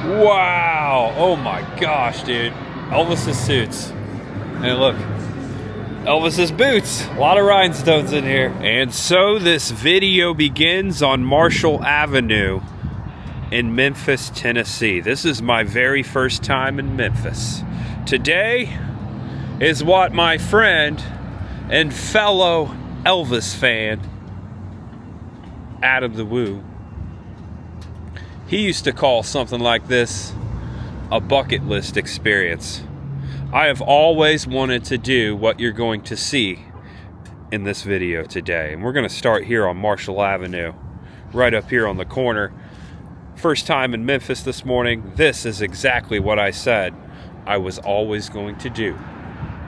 Wow. Oh my gosh, dude. Elvis's suits. And look, Elvis's boots. A lot of rhinestones in here. And so this video begins on Marshall Avenue in Memphis, Tennessee. This is my very first time in Memphis. Today is what my friend and fellow Elvis fan, Adam the Woo, he used to call something like this a bucket list experience. I have always wanted to do what you're going to see in this video today. And we're going to start here on Marshall Avenue, right up here on the corner. First time in Memphis this morning. This is exactly what I said I was always going to do.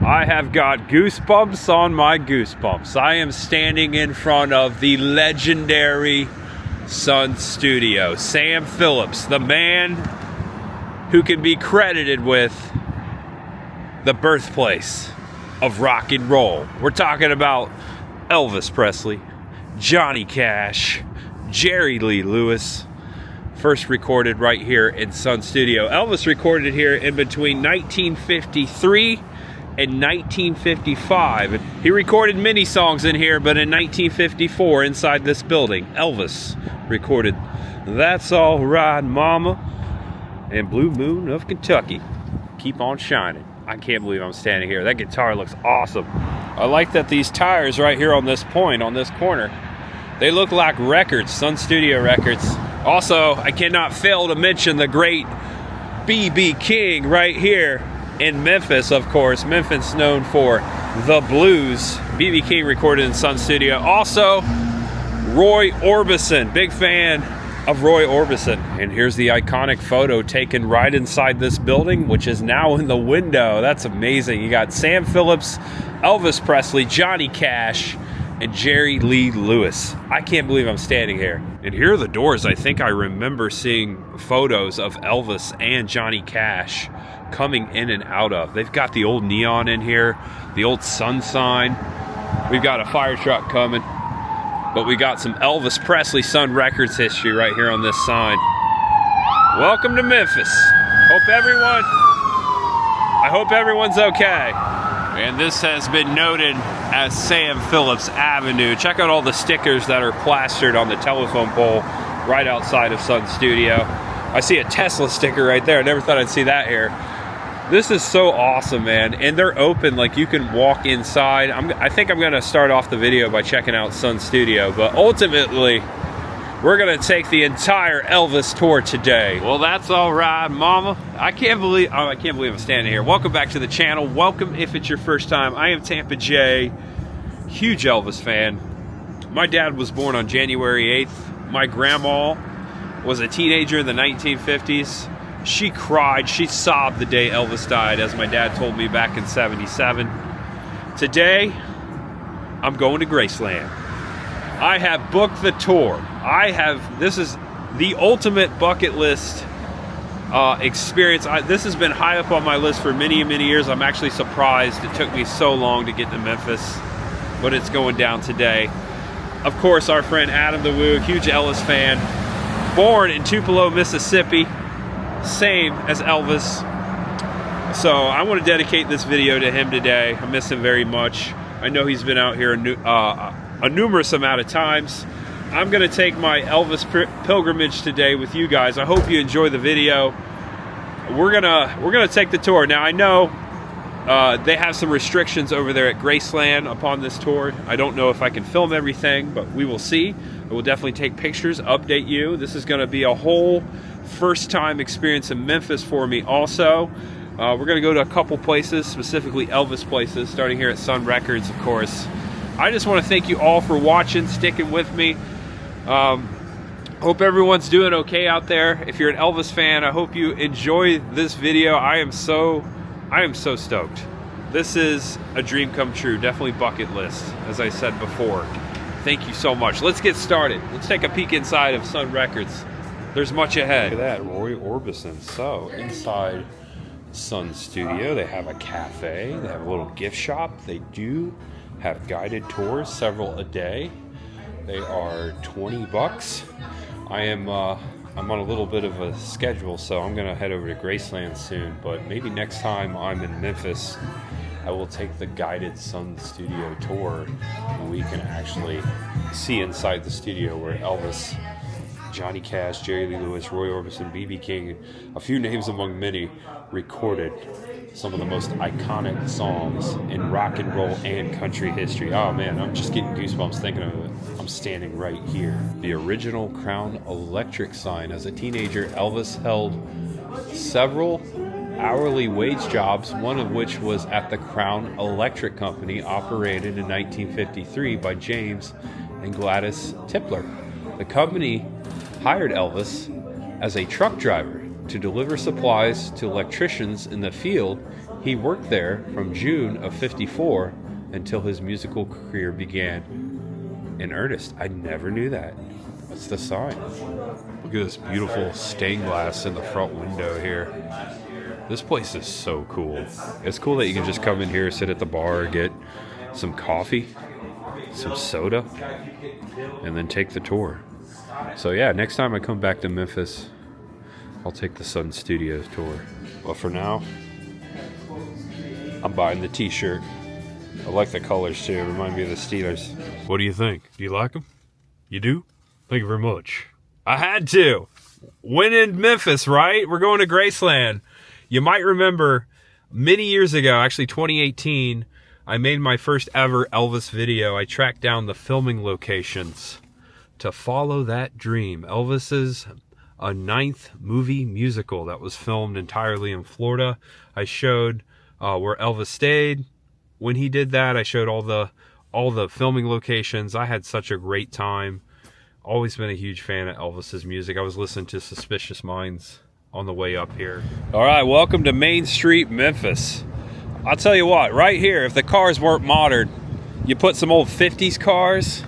I have got goosebumps on my goosebumps. I am standing in front of the legendary Sun Studio. Sam Phillips, the man who can be credited with the birthplace of rock and roll. We're talking about Elvis Presley, Johnny Cash, Jerry Lee Lewis. First recorded right here in Sun Studio. Elvis recorded here in between 1953 and 1955. He recorded many songs in here, but in 1954, inside this building, Elvis recorded That's All Right Mama and Blue Moon of Kentucky. Keep on shining. I can't believe I'm standing here. That guitar looks awesome. I like that these tires right here on this point, on this corner, they look like records, Sun Studio records. Also, I cannot fail to mention the great B.B. King right here in Memphis, of course. Memphis known for the blues. B.B. King recorded in Sun Studio. Also, Roy Orbison. Big fan of Roy Orbison. And here's the iconic photo taken right inside this building, which is now in the window. That's amazing. You got Sam Phillips, Elvis Presley, Johnny Cash, and Jerry Lee Lewis. I can't believe I'm standing here. And here are the doors. I think I remember seeing photos of Elvis and Johnny Cash coming in and out of. They've got the old neon in here, the old sun sign. We've got a fire truck coming, but we got some Elvis Presley Sun Records history right here on this sign. Welcome to Memphis. I hope everyone's okay. And this has been noted as Sam Phillips Avenue. Check out all the stickers that are plastered on the telephone pole right outside of Sun Studio. I see a Tesla sticker right there. I never thought I'd see that here. This is so awesome, man. And they're open, like you can walk inside. I think I'm gonna start off the video by checking out Sun Studio, but ultimately, we're gonna take the entire Elvis tour today. Well, that's all right, mama. I can't believe I'm standing here. Welcome back to the channel. Welcome if it's your first time. I am Tampa J, huge Elvis fan. My dad was born on January 8th. My grandma was a teenager in the 1950s. She cried, she sobbed the day Elvis died, as my dad told me back in '77. Today, I'm going to Graceland. I have booked the tour. This is the ultimate bucket list experience. This has been high up on my list for many, many years. I'm actually surprised it took me so long to get to Memphis, but it's going down today. Of course, our friend Adam the Woo, huge Elvis fan, born in Tupelo, Mississippi, same as Elvis. So I want to dedicate this video to him today. I miss him very much. I know he's been out here a numerous amount of times. I'm going to take my Elvis pilgrimage today with you guys. I hope you enjoy the video. We're gonna take the tour. Now I know they have some restrictions over there at Graceland upon this tour. I don't know if I can film everything, but we will see. I will definitely take pictures, update you. This is going to be a whole first time experience in Memphis for me also. We're going to go to a couple places, specifically Elvis places, starting here at Sun Records, of course. I just want to thank you all for watching, sticking with me. Hope everyone's doing okay out there. If you're an Elvis fan, I hope you enjoy this video. I am so stoked. This is a dream come true, definitely bucket list, as I said before. Thank you so much. Let's get started. Let's take a peek inside of Sun Records. There's much ahead. Look at that, Roy Orbison. So, inside Sun Studio, they have a cafe, they have a little gift shop. They do have guided tours, several a day. They are $20. I I'm on a little bit of a schedule, so I'm gonna head over to Graceland soon, but maybe next time I'm in Memphis, I will take the guided Sun Studio tour and we can actually see inside the studio where Elvis, Johnny Cash, Jerry Lee Lewis, Roy Orbison, B.B. King, a few names among many, recorded some of the most iconic songs in rock and roll and country history. Oh man, I'm just getting goosebumps thinking of it. I'm standing right here. The original Crown Electric sign. As a teenager, Elvis held several hourly wage jobs, one of which was at the Crown Electric Company, operated in 1953 by James and Gladys Tipler. The company hired Elvis as a truck driver to deliver supplies to electricians in the field. He worked there from June of '54 until his musical career began in earnest. I never knew that. That's the sign. Look at this beautiful stained glass in the front window here. This place is so cool. It's cool that you can just come in here, sit at the bar, get some coffee, some soda, and then take the tour. So yeah, next time I come back to Memphis, I'll take the Sun Studios tour. But for now, I'm buying the t-shirt. I like the colors too. Remind me of the Steelers. What do you think? Do you like them? You do? Thank you very much. I had to. When in Memphis, right? We're going to Graceland. You might remember many years ago, actually 2018, I made my first ever Elvis video. I tracked down the filming locations to follow that dream. Elvis's a 9th movie musical that was filmed entirely in Florida. I showed where Elvis stayed when he did that. I showed all the filming locations. I had such a great time. Always been a huge fan of Elvis's music. I was listening to Suspicious Minds on the way up here. All right, welcome to Main Street, Memphis. I'll tell you what, right here, if the cars weren't modern, you put some old 50s cars,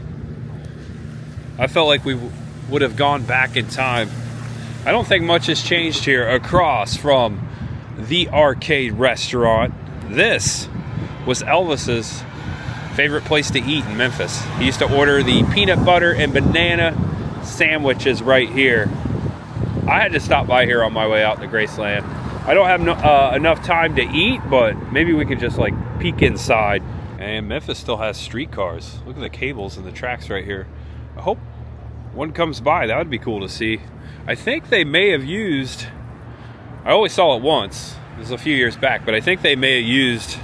I felt like we would have gone back in time. I don't think much has changed here across from the arcade restaurant. This was Elvis's favorite place to eat in Memphis. He used to order the peanut butter and banana sandwiches right here. I had to stop by here on my way out to Graceland. I don't have enough time to eat, but maybe we could just like peek inside. And Memphis still has streetcars. Look at the cables and the tracks right here. I hope one comes by. That would be cool to see. I think they may have used, I only saw it once. This was a few years back, but I think they may have used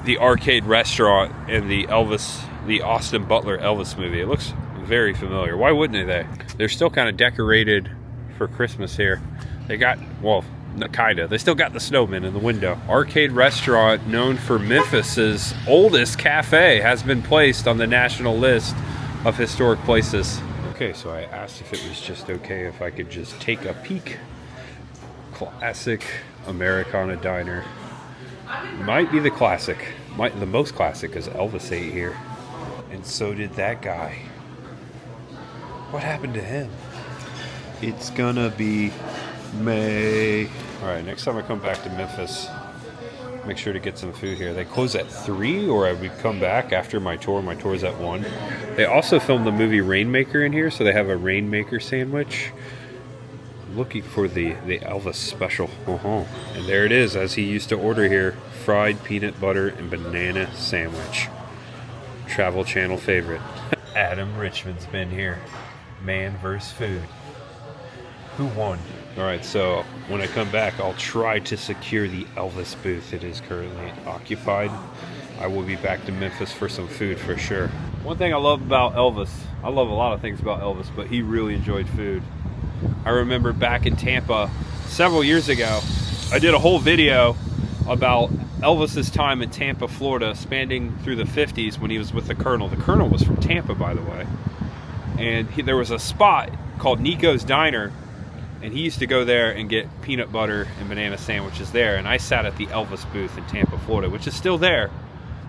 the arcade restaurant in the Austin Butler Elvis movie. It looks very familiar. Why wouldn't they? They're still kind of decorated for Christmas here. They got, well, kinda. They still got the snowman in the window. Arcade restaurant known for Memphis's oldest cafe has been placed on the national list of historic places. Okay, so I asked if it was just okay if I could just take a peek. Classic Americana diner. Might be the classic. The most classic, because Elvis ate here. And so did that guy. What happened to him? It's gonna be May. Alright, next time I come back to Memphis, make sure to get some food here. They close at 3, or I would come back after my tour. My tour's at 1. They also filmed the movie Rainmaker in here, so they have a Rainmaker sandwich. Looking for the Elvis special. And there it is, as he used to order here. Fried peanut butter and banana sandwich. Travel Channel favorite. Adam Richmond's been here. Man versus food. Who won? Alright, so when I come back, I'll try to secure the Elvis booth. It is currently occupied. I will be back to Memphis for some food for sure. One thing I love about Elvis, I love a lot of things about Elvis, but he really enjoyed food. I remember back in Tampa several years ago, I did a whole video about Elvis's time in Tampa, Florida, spanning through the 50s when he was with the Colonel. The Colonel was from Tampa, by the way. And there was a spot called Nico's Diner, and he used to go there and get peanut butter and banana sandwiches there. And I sat at the Elvis booth in Tampa, Florida, which is still there.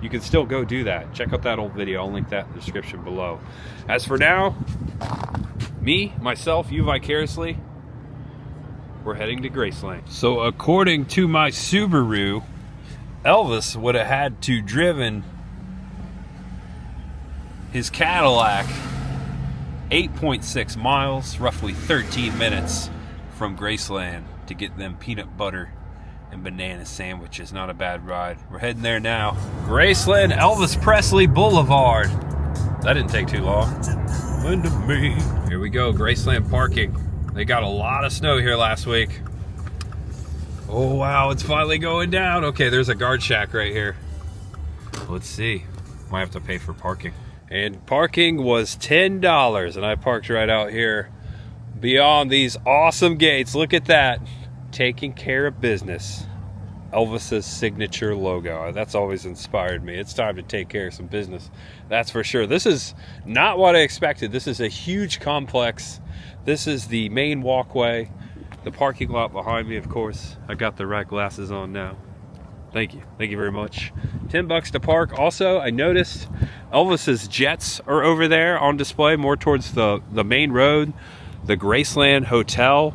You can still go do that. Check out that old video. I'll link that in the description below. As for now, me, myself, you vicariously, we're heading to Graceland. So according to my Subaru, Elvis would have had to driven his Cadillac 8.6 miles, roughly 13 minutes from Graceland to get them peanut butter and banana sandwiches. Not a bad ride. We're heading there now. Graceland Elvis Presley Boulevard. That didn't take too long. Lend to me. Here we go, Graceland parking. They got a lot of snow here last week. Oh wow, it's finally going down. Okay, there's a guard shack right here. Let's see. Might have to pay for parking. And parking was $10, and I parked right out here beyond these awesome gates. Look at that. Taking care of business. Elvis's signature logo. That's always inspired me. It's time to take care of some business. That's for sure. This is not what I expected. This is a huge complex. This is the main walkway. The parking lot behind me, of course. I got the right glasses on now. Thank you. Thank you very much. $10 to park. Also, I noticed Elvis's jets are over there on display, more towards the main road. The Graceland Hotel,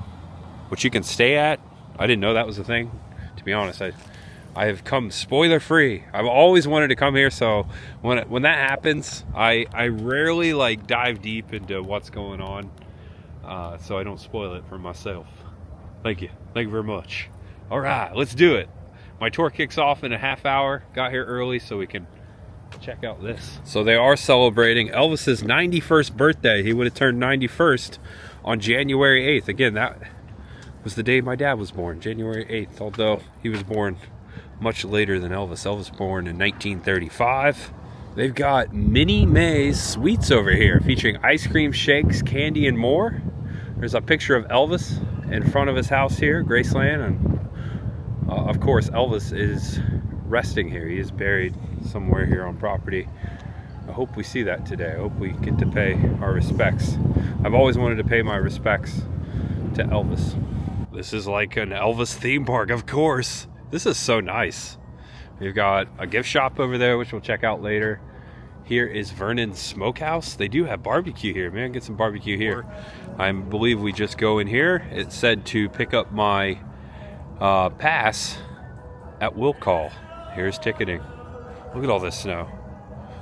which you can stay at. I didn't know that was a thing. To be honest, I have come spoiler free. I've always wanted to come here, so when that happens, I rarely like dive deep into what's going on, so I don't spoil it for myself. Thank you very much. All right, let's do it. My tour kicks off in a half hour. Got here early so we can check out this. So they are celebrating Elvis's 91st birthday. He would have turned 91st on January 8th. Again, that was the day my dad was born, January 8th, although he was born much later than Elvis. Elvis was born in 1935. They've got Minnie Mae's Sweets over here, featuring ice cream, shakes, candy, and more. There's a picture of Elvis in front of his house here, Graceland, and of course, Elvis is resting here. He is buried somewhere here on property. I hope we see that today. I hope we get to pay our respects. I've always wanted to pay my respects to Elvis. This is like an Elvis theme park, of course. This is so nice. We've got a gift shop over there, which we'll check out later. Here is Vernon's Smokehouse. They do have barbecue here, man. Get some barbecue here. I believe we just go in here. It said to pick up my pass at will call. Here's ticketing. Look at all this snow.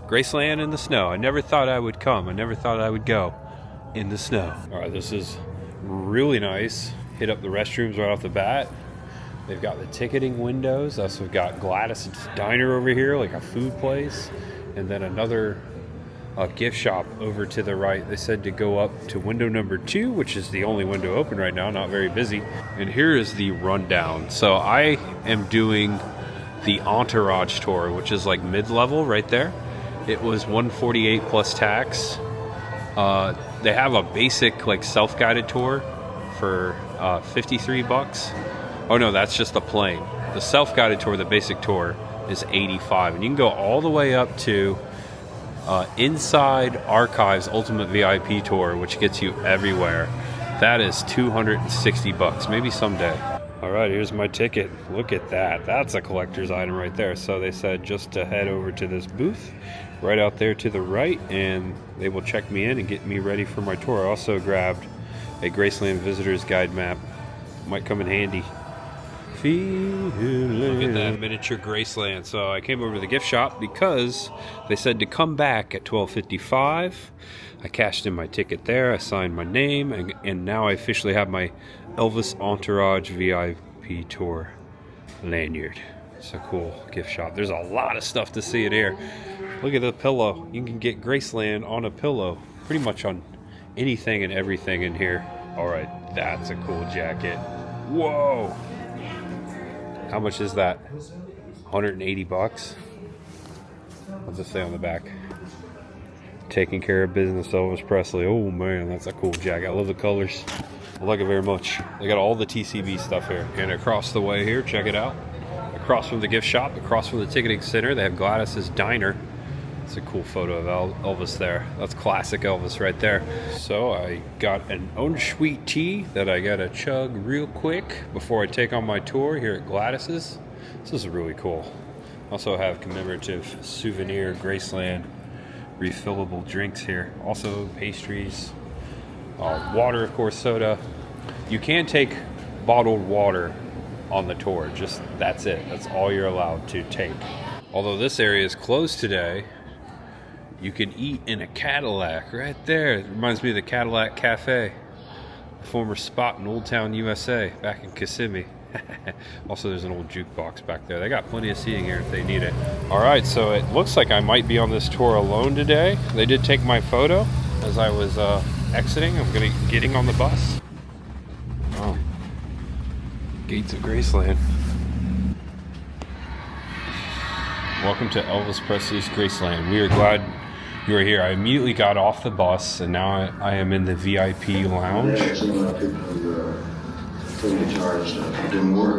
Graceland in the snow. I never thought I would come. I never thought I would go in the snow. All right, this is really nice. Hit up the restrooms right off the bat. They've got the ticketing windows. Also, we've got Gladys' Diner over here, like a food place, and then another gift shop over to the right. They said to go up to window number 2, which is the only window open right now, not very busy. And here is the rundown. So I am doing the Entourage tour, which is like mid-level right there. It was $148 plus tax. They have a basic like self-guided tour for $53. Oh no, that's just the plane. The self-guided tour, the basic tour, is $85, and you can go all the way up to Inside Archives Ultimate VIP Tour, which gets you everywhere. That is $260, maybe someday. All right, here's my ticket. Look at that. That's a collector's item right there. So they said just to head over to this booth right out there to the right, and they will check me in and get me ready for my tour. I also grabbed a Graceland Visitor's Guide map. Might come in handy. Look at that miniature Graceland. So I came over to the gift shop because they said to come back at 12:55. I cashed in my ticket there. I signed my name, and now I officially have my Elvis Entourage VIP Tour lanyard. It's a cool gift shop. There's a lot of stuff to see in here. Look at the pillow. You can get Graceland on a pillow. Pretty much on anything and everything in here. All right, that's a cool jacket. Whoa. How much is that? $180? What's it say on the back? Taking care of business, Elvis Presley. Oh man, that's a cool jacket. I love the colors. I like it very much. They got all the TCB stuff here. And across the way here, check it out. Across from the gift shop, across from the ticketing center, they have Gladys' Diner. It's a cool photo of Elvis there. That's classic Elvis right there. So I got an unsweet tea that I gotta chug real quick before I take on my tour here at Gladys's. This is really cool. Also have commemorative souvenir Graceland refillable drinks here. Also pastries, water, of course, soda. You can take bottled water on the tour. Just that's it. That's all you're allowed to take. Although this area is closed today, You can eat in a Cadillac right there. It reminds me of the Cadillac Cafe, a former spot in Old Town, USA, back in Kissimmee. Also, there's an old jukebox back there. They got plenty of seating here if they need it. All right, so it looks like I might be on this tour alone today. They did take my photo as I was exiting. I'm getting on the bus. Oh, gates of Graceland. Welcome to Elvis Presley's Graceland. We are glad you are here. I immediately got off the bus, and now I am in the VIP lounge.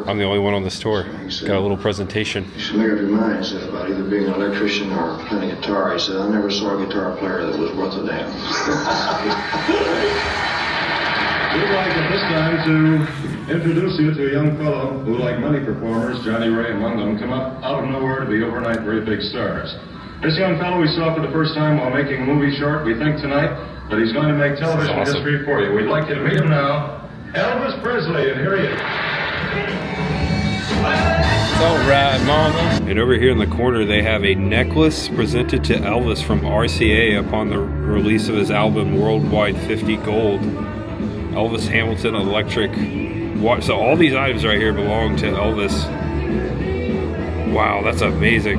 I'm the only one on this tour. Got a little presentation. You should make up your mind, he said, about either being an electrician or playing a guitar. He said, I never saw a guitar player that was worth a damn. We'd like at this time to introduce you to a young fellow who, like many performers, Johnny Ray among them, come up out of nowhere to be overnight very big stars. This young fellow we saw for the first time while making a movie short. We think tonight that he's going to make television history for you. We'd like you to meet him now, Elvis Presley, and here he is. It's all right, mama. And over here in the corner, they have a necklace presented to Elvis from RCA upon the release of his album Worldwide 50 Gold. Elvis Hamilton electric watch. So all these items right here belong to Elvis. Wow, that's amazing.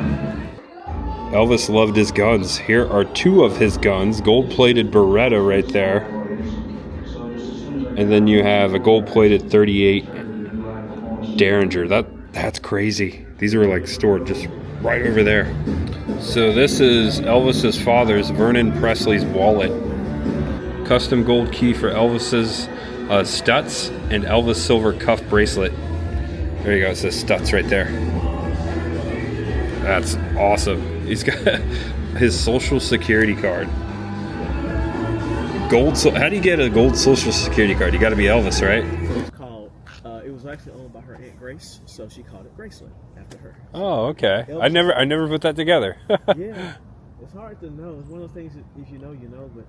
Elvis loved his guns. Here are two of his guns. Gold-plated Beretta right there. And then you have a gold-plated 38 Derringer. That's crazy. These are like stored just right over there. So this is Elvis's father's, Vernon Presley's wallet. Custom gold key for Elvis's Stutz and Elvis silver cuff bracelet. There you go, it says Stutz right there. That's awesome. He's got his social security card. How do you get a gold social security card? You got to be Elvis, right? It's called, it was actually owned by her Aunt Grace, so she called it Graceland after her. Oh, okay. I never put that together. Yeah, it's hard to know. It's one of those things that if you know, you know, but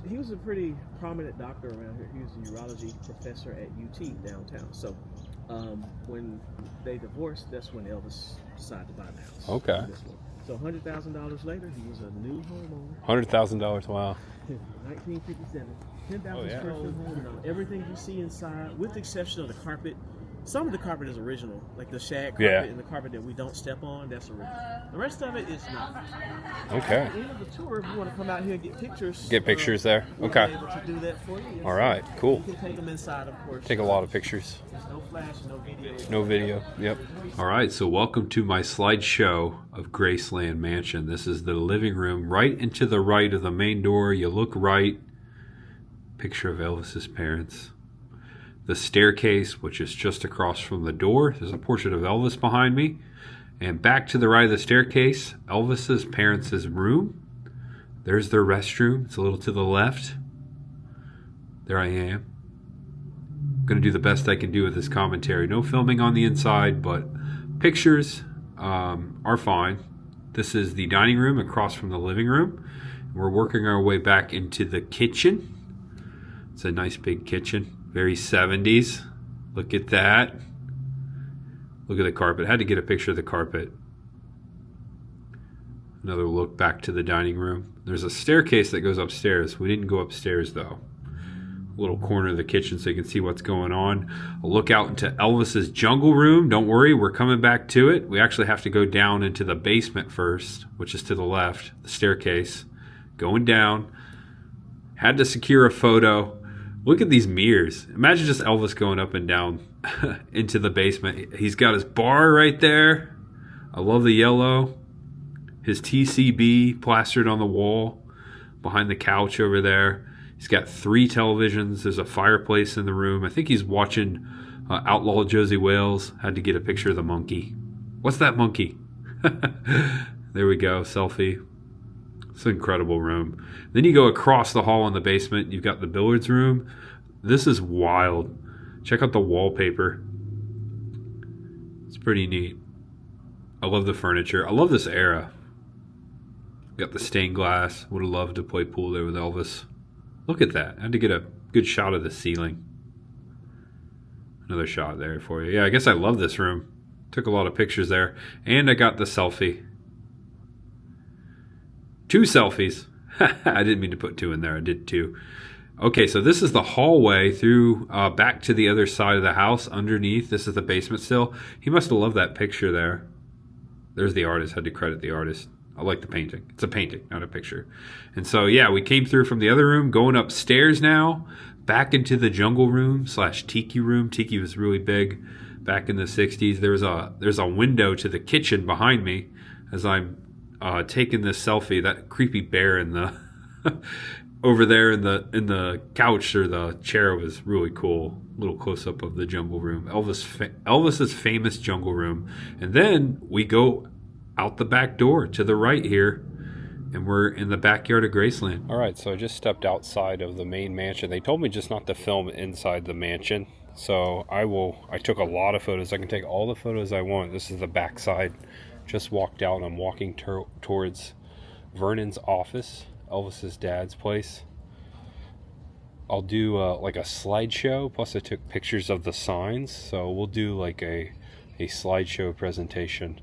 he was a pretty prominent doctor around here. He was a urology professor at UT downtown. So when they divorced, that's when Elvis decided to buy the house. Okay. So $100,000 later, he was a new homeowner. $100,000, wow. 1957. 10,000 Oh, yeah. square foot home. And everything you see inside, with the exception of the carpet. Some of the carpet is original, like the shag carpet and the carpet that we don't step on, that's original. The rest of it is not. Okay. At the end of the tour, if you want to come out here and get pictures. Get pictures there? Okay. We'll be able to do that for you. All right, cool. You can take them inside, of course. Take a lot of pictures. There's no flash, no video. No video, yep. All right, so welcome to my slideshow of Graceland Mansion. This is the living room. Right into the right of the main door, you look right. Picture of Elvis's parents. The staircase, which is just across from the door. There's a portrait of Elvis behind me. And back to the right of the staircase, Elvis's parents' room. There's their restroom. It's a little to the left. There I am. I'm going to do the best I can do with this commentary. No filming on the inside, but pictures are fine. This is the dining room across from the living room. We're working our way back into the kitchen. It's a nice big kitchen. Very 70s. Look at that. Look at the carpet. I had to get a picture of the carpet. Another look back to the dining room. There's a staircase that goes upstairs. We didn't go upstairs though. A little corner of the kitchen so you can see what's going on. A look out into Elvis's jungle room. Don't worry, we're coming back to it. We actually have to go down into the basement first, which is to the left. The staircase. Going down. Had to secure a photo. Look at these mirrors. Imagine just Elvis going up and down into the basement. He's got his bar right there. I love the yellow. His TCB plastered on the wall behind the couch over there. He's got 3 televisions. There's a fireplace in the room. I think he's watching Outlaw Josie Wales. Had to get a picture of the monkey. What's that monkey? There we go. Selfie. It's an incredible room. Then you go across the hall in the basement. You've got the billiards room. This is wild. Check out the wallpaper. It's pretty neat. I love the furniture. I love this era. Got the stained glass. Would have loved to play pool there with Elvis. Look at that. I had to get a good shot of the ceiling. Another shot there for you. Yeah, I guess I love this room. Took a lot of pictures there. And I got the selfie. 2 selfies. I didn't mean to put 2 in there. I did 2. Okay, so this is the hallway through back to the other side of the house underneath. This is the basement still. He must have loved that picture there. There's the artist. Had to credit the artist. I like the painting. It's a painting, not a picture. And so, yeah, we came through from the other room, going upstairs now, back into the jungle room / tiki room. Tiki was really big back in the 60s. There's a window to the kitchen behind me as I'm taking this selfie. That creepy bear in the over there in the couch or the chair was really cool. Little close up of the jungle room. Elvis's famous jungle room. And then we go out the back door to the right here, and we're in the backyard of Graceland. All right, so I just stepped outside of the main mansion. They told me just not to film inside the mansion, so I took a lot of photos. I can take all the photos I want. This is the backside. Just walked out. I'm walking towards Vernon's office, Elvis's dad's place. I'll do like a slideshow, plus I took pictures of the signs, so we'll do like a slideshow presentation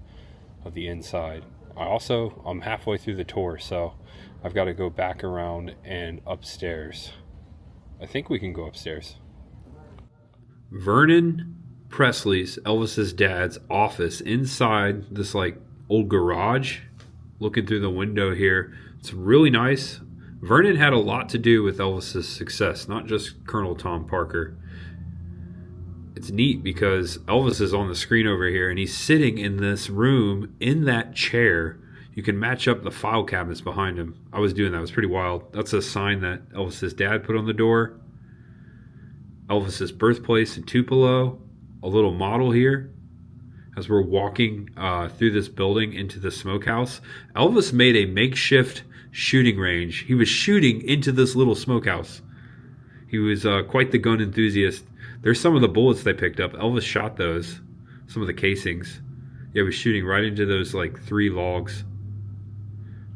of the inside. I'm halfway through the tour, so I've got to go back around and upstairs. I think we can go upstairs. Vernon Presley's, Elvis's dad's office, inside this like old garage. Looking through the window here, it's really nice. Vernon had a lot to do with Elvis's success, not just Colonel Tom Parker. It's neat because Elvis is on the screen over here, and he's sitting in this room in that chair. You can match up the file cabinets behind him. I was doing that. It was pretty wild. That's a sign that Elvis's dad put on the door. Elvis's birthplace in Tupelo. A little model here as we're walking through this building into the smokehouse. Elvis made a makeshift shooting range. He was shooting into this little smokehouse. He was quite the gun enthusiast. There's some of the bullets they picked up. Elvis shot those. Some of the casings. Yeah, he was shooting right into those like 3 logs.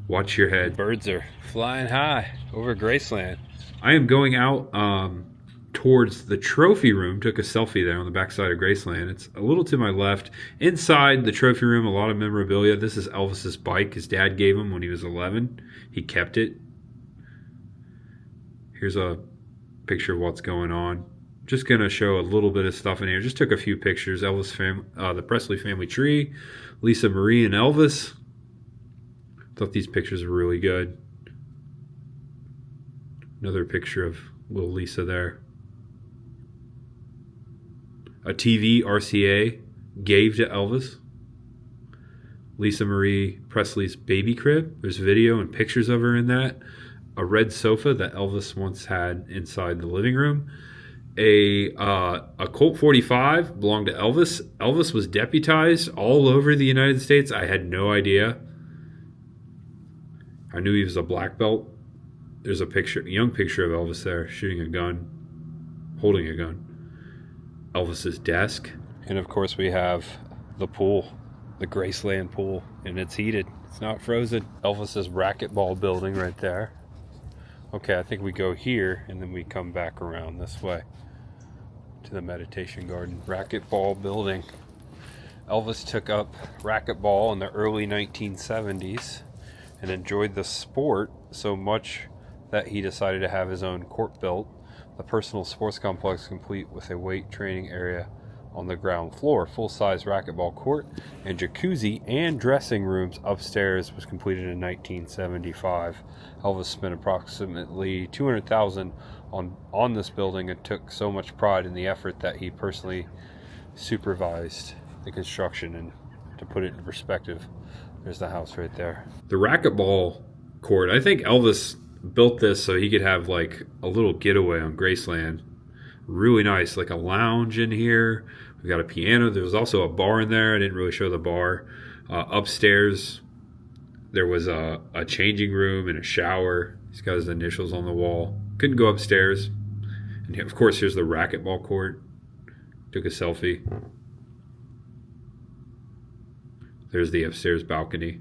Watch your head. Birds are flying high over Graceland. I am going out towards the trophy room. Took a selfie there on the backside of Graceland. It's a little to my left. Inside the trophy room, a lot of memorabilia. This is Elvis's bike. His dad gave him when he was 11. He kept it. Here's a picture of what's going on. Just going to show a little bit of stuff in here. Just took a few pictures. The Presley family tree. Lisa Marie and Elvis. Thought these pictures were really good. Another picture of little Lisa there. A TV RCA gave to Elvis. Lisa Marie Presley's baby crib. There's video and pictures of her in that. A red sofa that Elvis once had inside the living room. A Colt 45 belonged to Elvis. Elvis was deputized all over the United States. I had no idea. I knew he was a black belt. There's a young picture of Elvis there shooting a gun, holding a gun. Elvis's desk. And of course we have the pool, the Graceland pool, and it's heated. It's not frozen. Elvis's racquetball building right there. Okay, I think we go here and then we come back around this way to the meditation garden. Racquetball building. Elvis took up racquetball in the early 1970s and enjoyed the sport so much that he decided to have his own court built. The personal sports complex complete with a weight training area on the ground floor. Full-size racquetball court and jacuzzi and dressing rooms upstairs was completed in 1975. Elvis spent approximately $200,000 on this building and took so much pride in the effort that he personally supervised the construction. And to put it in perspective, there's the house right there. The racquetball court, I think Elvis built this so he could have like a little getaway on Graceland. Really nice, like a lounge in here. We've got a piano. There was also a bar in there. I didn't really show the bar. Upstairs, there was a changing room and a shower. He's got his initials on the wall. Couldn't go upstairs. And of course, here's the racquetball court. Took a selfie. There's the upstairs balcony.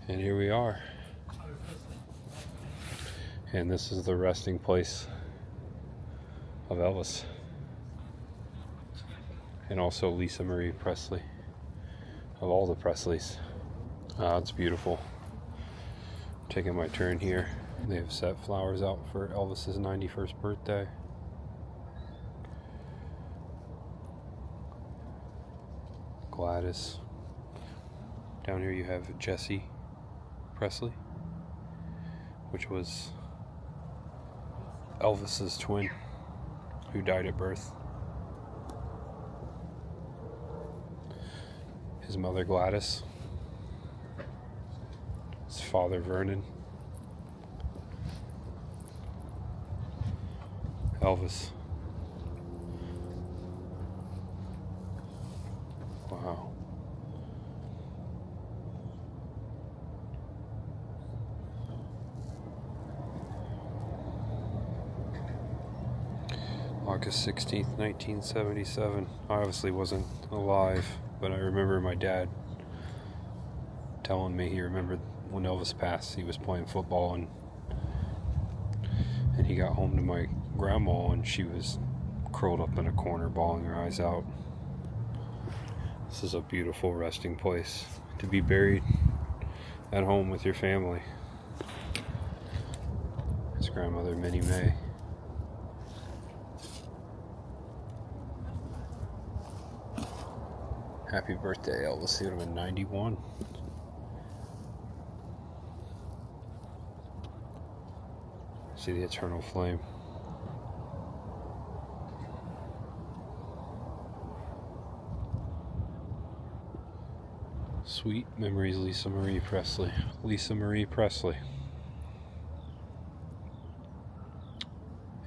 And here we are. And this is the resting place of Elvis. And also Lisa Marie Presley. Of all the Presleys. It's beautiful. Taking my turn here. They have set flowers out for Elvis's 91st birthday. Gladys. Down here you have Jesse Presley, which was Elvis's twin, who died at birth. His mother Gladys. His father Vernon. Elvis. Wow. August 16th, 1977. I obviously wasn't alive, but I remember my dad telling me he remembered when Elvis passed. He was playing football and he got home to my grandma and she was curled up in a corner bawling her eyes out. This is a beautiful resting place to be buried at home with your family. His grandmother Minnie Mae. Happy birthday, Elvis. He would have been 91. See the eternal flame. Sweet memories, Lisa Marie Presley. Lisa Marie Presley.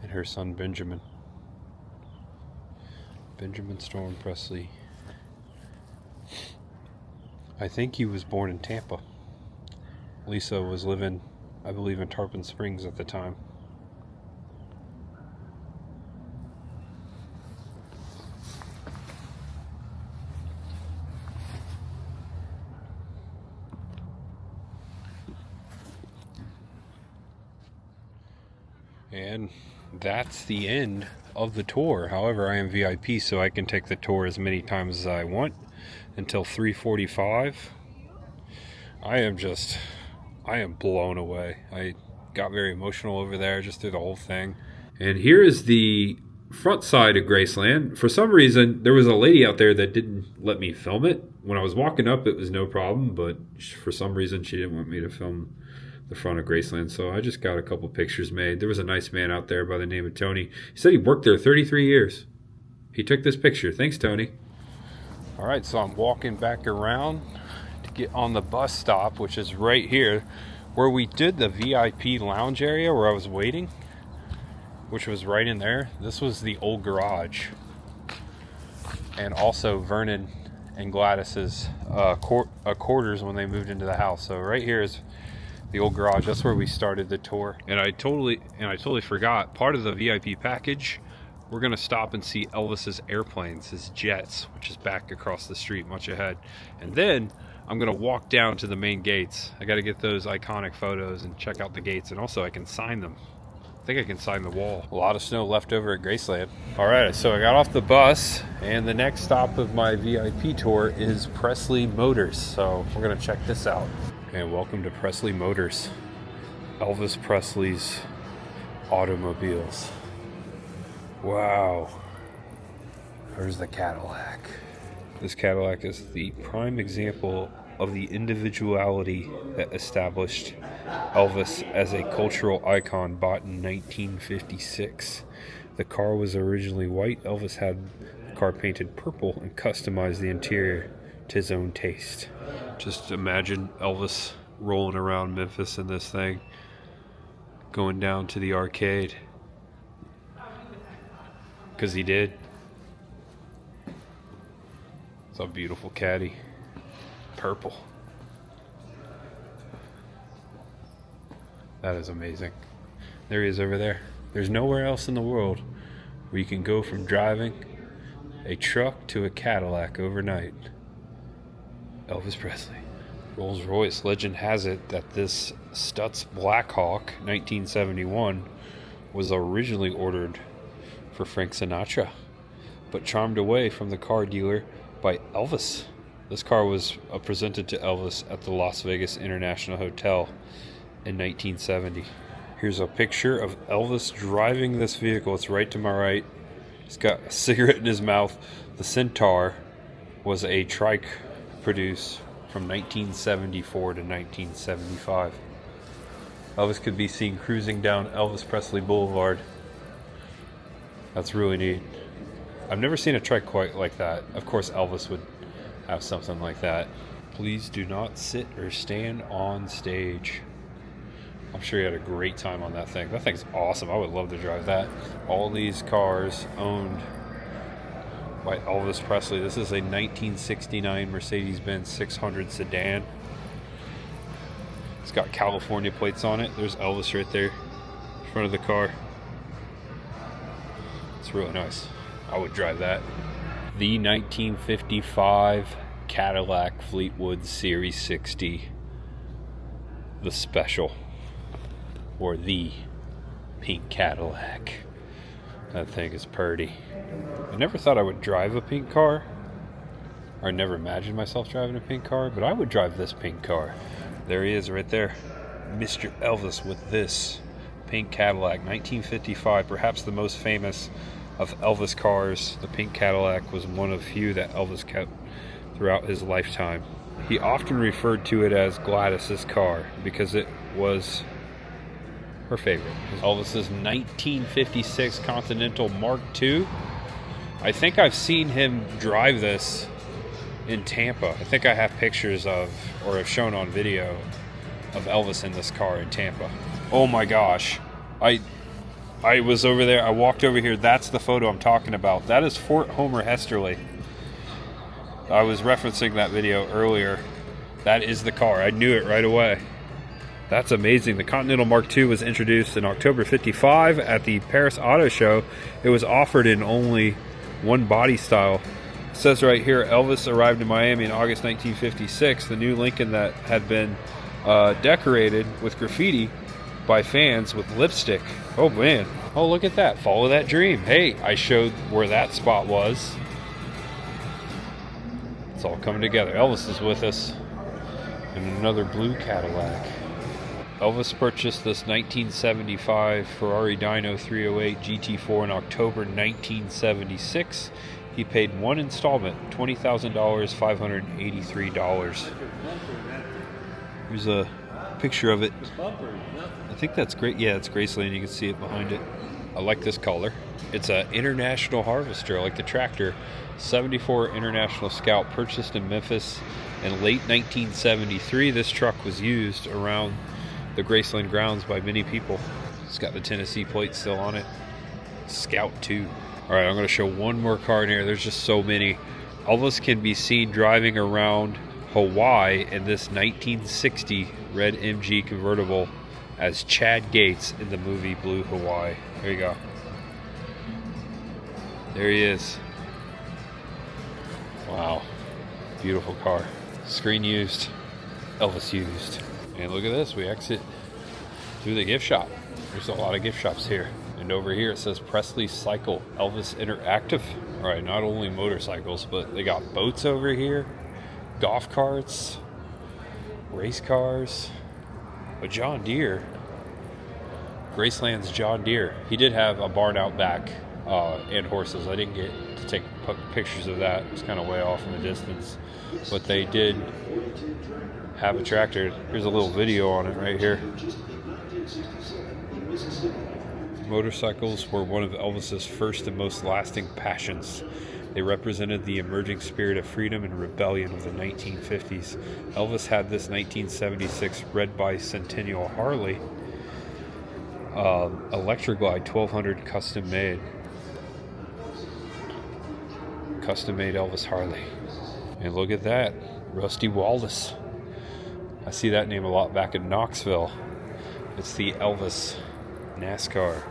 And her son Benjamin. Benjamin Storm Presley. I think he was born in Tampa. Lisa was living, I believe, in Tarpon Springs at the time. And that's the end of the tour. However, I am VIP, so I can take the tour as many times as I want until 3:45. I am blown away. I got very emotional over there just through the whole thing. And here is the front side of Graceland. For some reason, there was a lady out there that didn't let me film it. When I was walking up, it was no problem, but for some reason, she didn't want me to film the front of Graceland, so I just got a couple pictures made. There was a nice man out there by the name of Tony. He said he worked there 33 years. He took this picture. Thanks, Tony. All right, so I'm walking back around to get on the bus stop, which is right here, where we did the VIP lounge area where I was waiting, which was right in there. This was the old garage, and also Vernon and Gladys's quarters when they moved into the house. So right here is the old garage. That's where we started the tour. And I totally forgot, part of the VIP package, we're gonna stop and see Elvis's airplanes, his jets, which is back across the street much ahead. And then I'm gonna walk down to the main gates. I gotta get those iconic photos and check out the gates, and also I can sign them. I think I can sign the wall. A lot of snow left over at Graceland. All right, so I got off the bus, and the next stop of my VIP tour is Presley Motors. So we're gonna check this out. And welcome to Presley Motors, Elvis Presley's automobiles. Wow. There's the Cadillac. This Cadillac is the prime example of the individuality that established Elvis as a cultural icon, bought in 1956. The car was originally white. Elvis had the car painted purple and customized the interior to his own taste. Just imagine Elvis rolling around Memphis in this thing, going down to the arcade, because he did. It's a beautiful caddy, purple. That is amazing. There he is over there. There's nowhere else in the world where you can go from driving a truck to a Cadillac overnight. Elvis Presley. Rolls-Royce legend has it that this Stutz Blackhawk 1971 was originally ordered for Frank Sinatra, but charmed away from the car dealer by Elvis. This car was presented to Elvis at the Las Vegas International Hotel in 1970. Here's a picture of Elvis driving this vehicle. It's right to my right. He's got a cigarette in his mouth. The Centaur was a trike produced from 1974 to 1975. Elvis could be seen cruising down Elvis Presley Boulevard. That's really neat. I've never seen a trike quite like that. Of course, Elvis would have something like that. Please do not sit or stand on stage. I'm sure you had a great time on that thing. That thing's awesome. I would love to drive that. All these cars owned by Elvis Presley. This is a 1969 Mercedes-Benz 600 sedan. It's got California plates on it. There's Elvis right there in front of the car. It's really nice. I would drive that. The 1955 Cadillac Fleetwood Series 60. The Special. Or the pink Cadillac. That thing is pretty. I never thought I would drive a pink car. Or never imagined myself driving a pink car. But I would drive this pink car. There he is right there. Mr. Elvis with this pink Cadillac. 1955. Perhaps the most famous of Elvis cars. The pink Cadillac was one of few that Elvis kept throughout his lifetime. He often referred to it as Gladys's car because it was her favorite. Elvis's 1956 Continental Mark II. I think I've seen him drive this in Tampa. I think I have pictures of, or have shown on video, of Elvis in this car in Tampa. Oh my gosh. I was over there. I walked over here. That's the photo I'm talking about. That is Fort Homer Hesterly. I was referencing that video earlier. That is the car. I knew it right away. That's amazing. The Continental Mark II was introduced in October 55 at the Paris Auto Show. It was offered in only one body style. It says right here, Elvis arrived in Miami in August 1956. The new Lincoln that had been decorated with graffiti by fans with lipstick. Oh man. Oh, look at that. Follow that dream. Hey, I showed where that spot was. It's all coming together. Elvis is with us in another blue Cadillac. Elvis purchased this 1975 Ferrari Dino 308 GT4 in October 1976. He paid one installment, $20,000, $583. Here's a picture of it. I think that's great. Yeah, it's Graceland. You can see it behind it. I like this color. It's an International Harvester, like the tractor. 74 International Scout, purchased in Memphis in late 1973. This truck was used around the Graceland grounds by many people. It's got the Tennessee plate still on it. Scout 2. All right, I'm going to show one more car in here. There's just so many. Elvis can be seen driving around Hawaii in this 1960 red MG convertible as Chad Gates in the movie Blue Hawaii. There you go. There he is. Wow. Beautiful car. Screen used. Elvis used. And look at this. We exit through the gift shop. There's a lot of gift shops here. And over here it says Presley Cycle Elvis Interactive. All right, not only motorcycles, but they got boats over here, golf carts, race cars, a John Deere. Graceland's John Deere. He did have a barn out back and horses. I didn't get to take pictures of that. It was kind of way off in the distance. But they did have a tractor. Here's a little video on it right here. Motorcycles were one of Elvis's first and most lasting passions. They represented the emerging spirit of freedom and rebellion of the 1950s. Elvis had this 1976 Red Bicentennial Harley Electroglide 1200 custom made. Custom made Elvis Harley. And look at that, Rusty Wallace. I see that name a lot back in Knoxville. It's the Elvis NASCAR.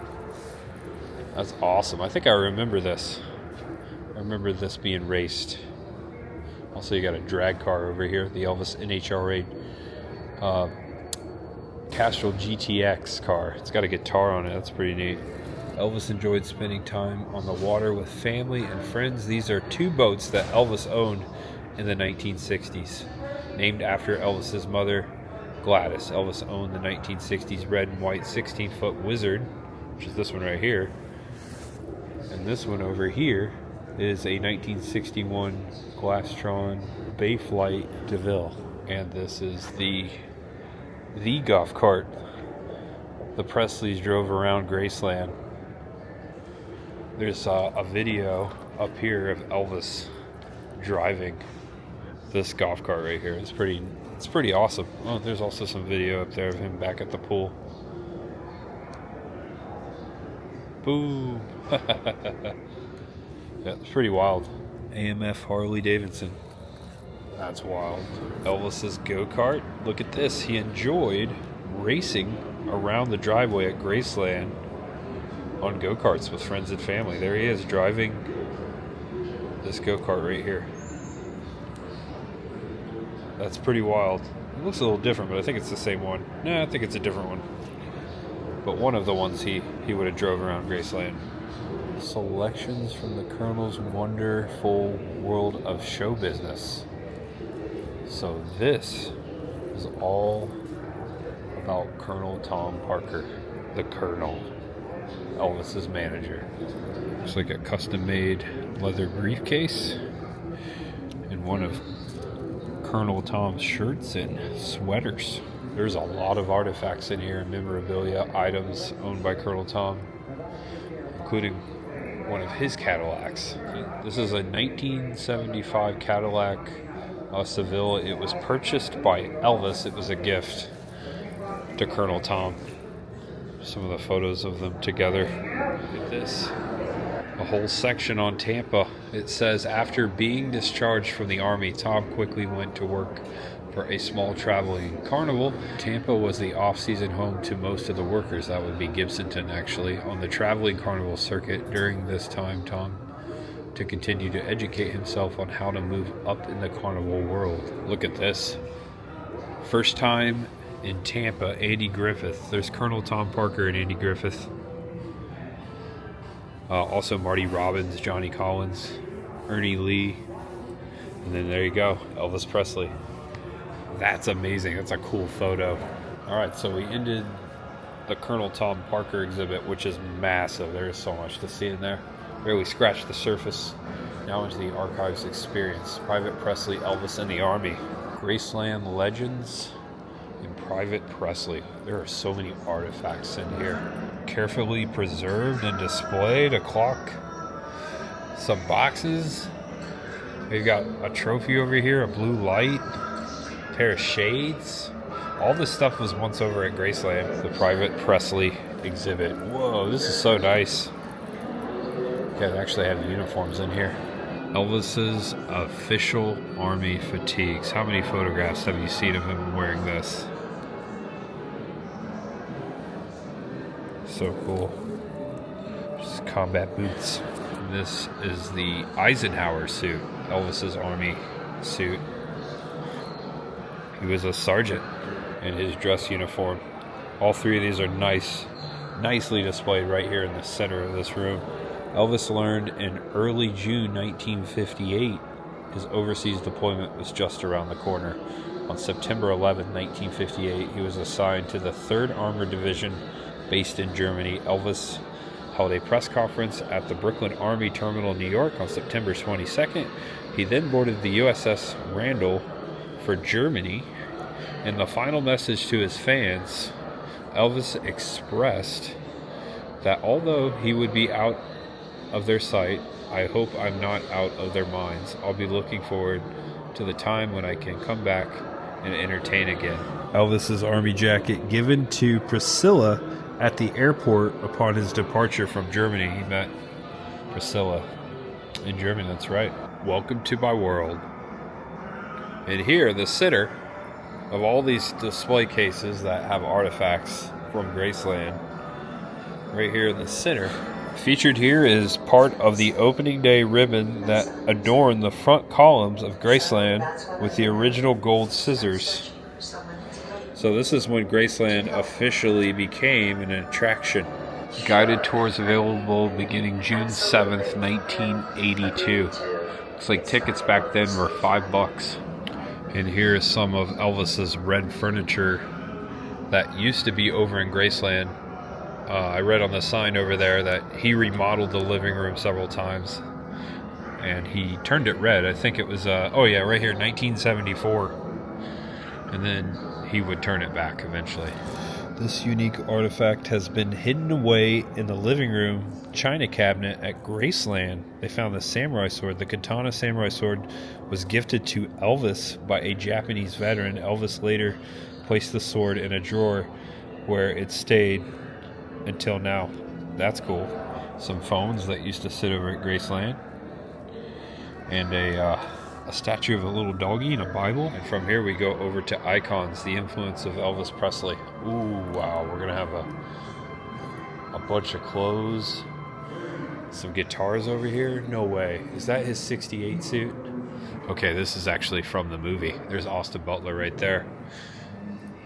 That's awesome. I think I remember this. I remember this being raced. Also, you got a drag car over here, the Elvis NHRA Castrol GTX car. It's got a guitar on it. That's pretty neat. Elvis enjoyed spending time on the water with family and friends. These are two boats that Elvis owned in the 1960s, named after Elvis's mother, Gladys. Elvis owned the 1960s red and white 16-foot Wizard, which is this one right here. And this one over here is a 1961 Glastron Bayflight DeVille. And this is the golf cart the Presleys drove around Graceland. There's a video up here of Elvis driving this golf cart right here. It's pretty awesome. Oh, there's also some video up there of him back at the pool. Boom. Yeah, it's pretty wild. AMF Harley Davidson. That's wild. Elvis's go-kart. Look at this. He enjoyed racing around the driveway at Graceland on go-karts with friends and family. There he is driving this go-kart right here. That's pretty wild. It looks a little different, but I think it's the same one. No, I think it's a different one. But one of the ones he would have drove around Graceland. Selections from the Colonel's wonderful world of show business. So this is all about Colonel Tom Parker, the Colonel, Elvis's manager. Looks like a custom-made leather briefcase and one of Colonel Tom's shirts and sweaters. There's a lot of artifacts in here, memorabilia, items owned by Colonel Tom, including one of his Cadillacs. This is a 1975 Cadillac Seville. It was purchased by Elvis. It was a gift to Colonel Tom. Some of the photos of them together. Look at this. A whole section on Tampa. It says, after being discharged from the Army, Tom quickly went to work for a small traveling carnival. Tampa was the off-season home to most of the workers. That would be Gibsonton, actually, on the traveling carnival circuit. During this time, Tom to continue to educate himself on how to move up in the carnival world. Look at this. First time in Tampa, Andy Griffith. There's Colonel Tom Parker and Andy Griffith. Also Marty Robbins, Johnny Collins, Ernie Lee, and then there you go, Elvis Presley. That's amazing. That's a cool photo. All right, so we ended the Colonel Tom Parker exhibit, which is massive. There is so much to see in there. Barely scratched the surface. Now into the archives experience. Private Presley, Elvis in the Army. Graceland Legends and Private Presley. There are so many artifacts in here. Carefully preserved and displayed. A clock. Some boxes. We've got a trophy over here, a blue light, a pair of shades. All this stuff was once over at Graceland. The Private Presley exhibit. Whoa, this is so nice. Okay, they actually have uniforms in here. Elvis's official Army fatigues. How many photographs have you seen of him wearing this? So cool. Just combat boots. This is the Eisenhower suit, Elvis's Army suit. He was a sergeant in his dress uniform. All three of these are nicely displayed right here in the center of this room. Elvis learned in early June 1958 his overseas deployment was just around the corner. On September 11, 1958, he was assigned to the 3rd Armored Division based in Germany. Elvis held a press conference at the Brooklyn Army Terminal, New York on September 22nd. He then boarded the USS Randall for Germany. In the final message to his fans, Elvis expressed that although he would be out of their sight, I hope I'm not out of their minds. I'll be looking forward to the time when I can come back and entertain again. Elvis's Army jacket given to Priscilla at the airport upon his departure from Germany. He met Priscilla in Germany, that's right. Welcome to my world. And here, the center of all these display cases that have artifacts from Graceland, right here in the center. Featured here is part of the opening day ribbon that adorned the front columns of Graceland with the original gold scissors. So this is when Graceland officially became an attraction. Guided tours available beginning June 7th, 1982. Looks like tickets back then were $5. And here is some of Elvis's red furniture that used to be over in Graceland. I read on the sign over there that he remodeled the living room several times, and he turned it red. I think it was, oh yeah, right here, 1974. And then he would turn it back eventually. This unique artifact has been hidden away in the living room china cabinet at Graceland. They found the samurai sword. The katana samurai sword was gifted to Elvis by a Japanese veteran. Elvis later placed the sword in a drawer where it stayed until now. That's cool. Some phones that used to sit over at Graceland, and a statue of a little doggy and a Bible. And from here we go over to icons, the influence of Elvis Presley. Ooh, wow, we're gonna have a bunch of clothes, some guitars over here. No way, is that his 68 suit? Okay, this is actually from the movie. There's Austin Butler right there.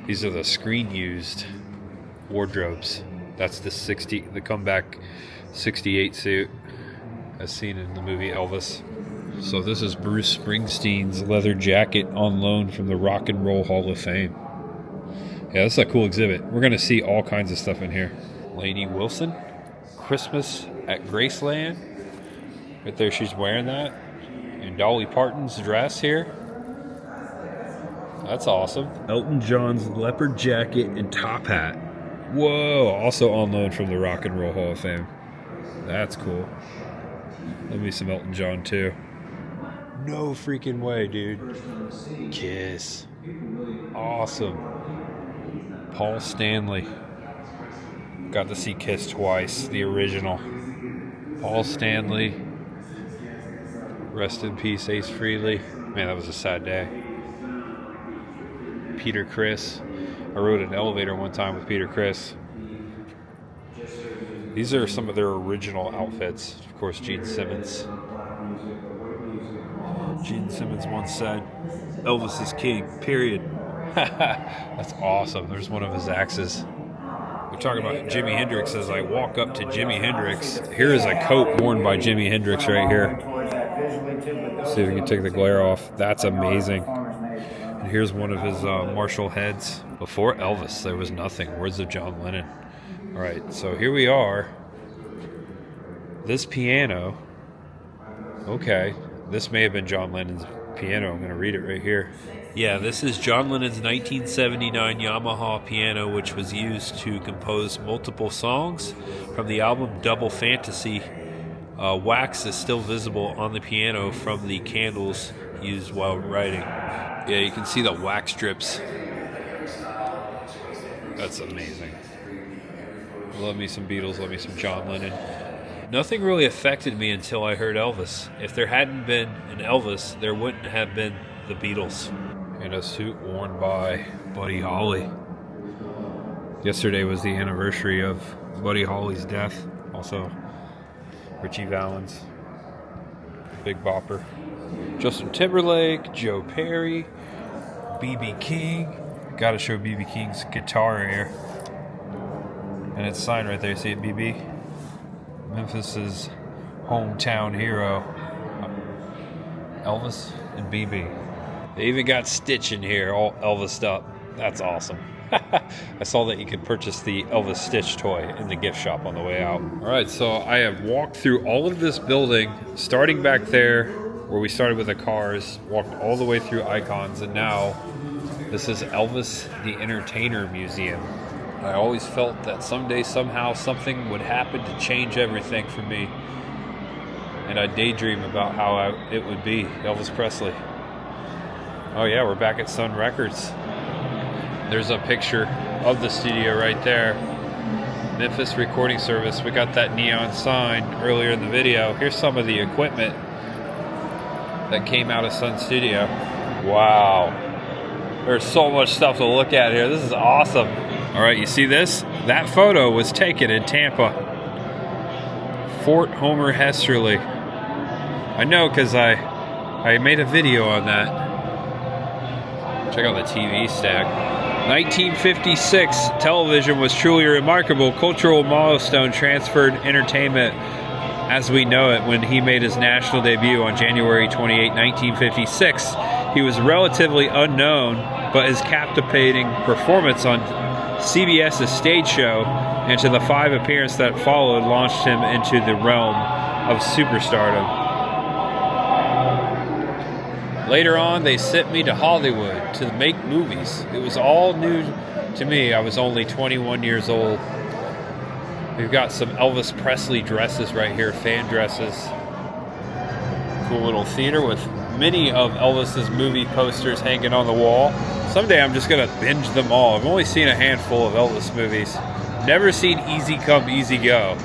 These are the screen used wardrobes. That's the comeback 68 suit as seen in the movie Elvis. So this is Bruce Springsteen's leather jacket on loan from the Rock and Roll Hall of Fame. Yeah, that's a cool exhibit. We're going to see all kinds of stuff in here. Lainey Wilson, Christmas at Graceland. Right there, she's wearing that. And Dolly Parton's dress here. That's awesome. Elton John's leopard jacket and top hat. Whoa, also on loan from the Rock and Roll Hall of Fame. That's cool. Love me some Elton John too. No freaking way, dude. Kiss. Awesome. Paul Stanley. Got to see Kiss twice, the original. Paul Stanley. Rest in peace, Ace Frehley. Man, that was a sad day. Peter Criss. I rode an elevator one time with Peter Criss. These are some of their original outfits. Of course, Gene Simmons. Gene Simmons once said, "Elvis is king, period." That's awesome. There's one of his axes. We're talking about Jimi Hendrix. As I walk up to Jimi Hendrix, here is a coat worn by Jimi Hendrix right here. See if we can take the glare off. That's amazing. And here's one of his Marshall heads. Before Elvis, there was nothing. Words of John Lennon. All right, so here we are. This piano. Okay, this may have been John Lennon's piano. I'm going to read it right here. Yeah, this is John Lennon's 1979 Yamaha piano, which was used to compose multiple songs from the album Double Fantasy. Wax is still visible on the piano from the candles used while writing. Yeah, you can see the wax strips. That's amazing. Love me some Beatles, love me some John Lennon. Nothing really affected me until I heard Elvis. If there hadn't been an Elvis, there wouldn't have been the Beatles. And a suit worn by Buddy Holly. Yesterday was the anniversary of Buddy Holly's death. Also, Richie Valens, Big Bopper. Justin Timberlake, Joe Perry, B.B. King. Gotta show B.B. King's guitar here. And it's signed right there. See it, B.B.? Memphis's hometown hero, Elvis and B.B. They even got Stitch in here, all Elvised up. That's awesome. I saw that you could purchase the Elvis Stitch toy in the gift shop on the way out. All right, so I have walked through all of this building, starting back there where we started with the cars, walked all the way through icons, and now this is Elvis the Entertainer Museum. I always felt that someday, somehow, something would happen to change everything for me. And I daydream about how it would be. Elvis Presley. Oh yeah, we're back at Sun Records. There's a picture of the studio right there. Memphis Recording Service. We got that neon sign earlier in the video. Here's some of the equipment that came out of Sun Studio. Wow. There's so much stuff to look at here. This is awesome. All right, you see this? That photo was taken in Tampa. Fort Homer Hesterly. I know because I made a video on that. Check out the TV stack. 1956, television was truly a remarkable cultural milestone, transferred entertainment as we know it when he made his national debut on January 28, 1956. He was relatively unknown, but his captivating performance on CBS's stage show, and to the 5 appearances that followed launched him into the realm of superstardom. Later on, they sent me to Hollywood to make movies. It was all new to me. I was only 21 years old. We've got some Elvis Presley dresses right here, fan dresses. Cool little theater with many of Elvis's movie posters hanging on the wall. Someday I'm just gonna binge them all. I've only seen a handful of Elvis movies. Never seen Easy Come, Easy Go.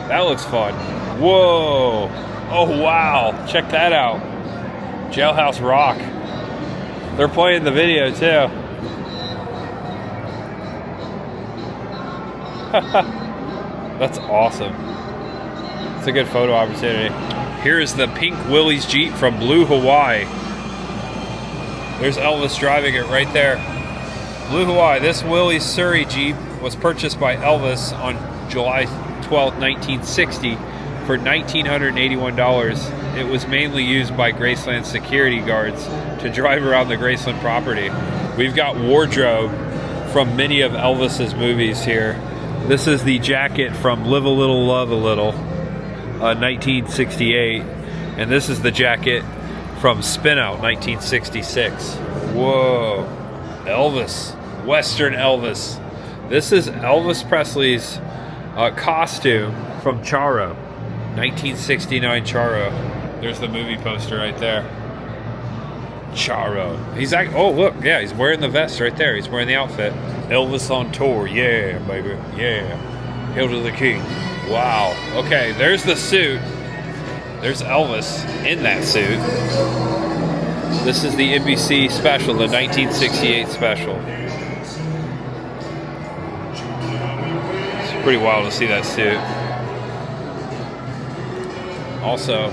That looks fun. Whoa! Oh wow! Check that out. Jailhouse Rock. They're playing the video too. That's awesome. It's a good photo opportunity. Here is the Pink Willie's Jeep from Blue Hawaii. There's Elvis driving it right there. Blue Hawaii. This Willie's Surrey Jeep was purchased by Elvis on July 12, 1960 for $1,981. It was mainly used by Graceland security guards to drive around the Graceland property. We've got wardrobe from many of Elvis's movies here. This is the jacket from Live a Little, Love a Little, 1968. And this is the jacket from Spin Out, 1966. Whoa. Elvis. Western Elvis. This is Elvis Presley's costume from Charo, 1969 Charo. There's the movie poster right there. Charo. He's like, oh look, yeah, he's wearing the vest right there. He's wearing the outfit. Elvis on tour, yeah, baby, yeah. Hail to the king. Wow. Okay, there's the suit. There's Elvis in that suit. This is the NBC special, the 1968 special. It's pretty wild to see that suit. Also,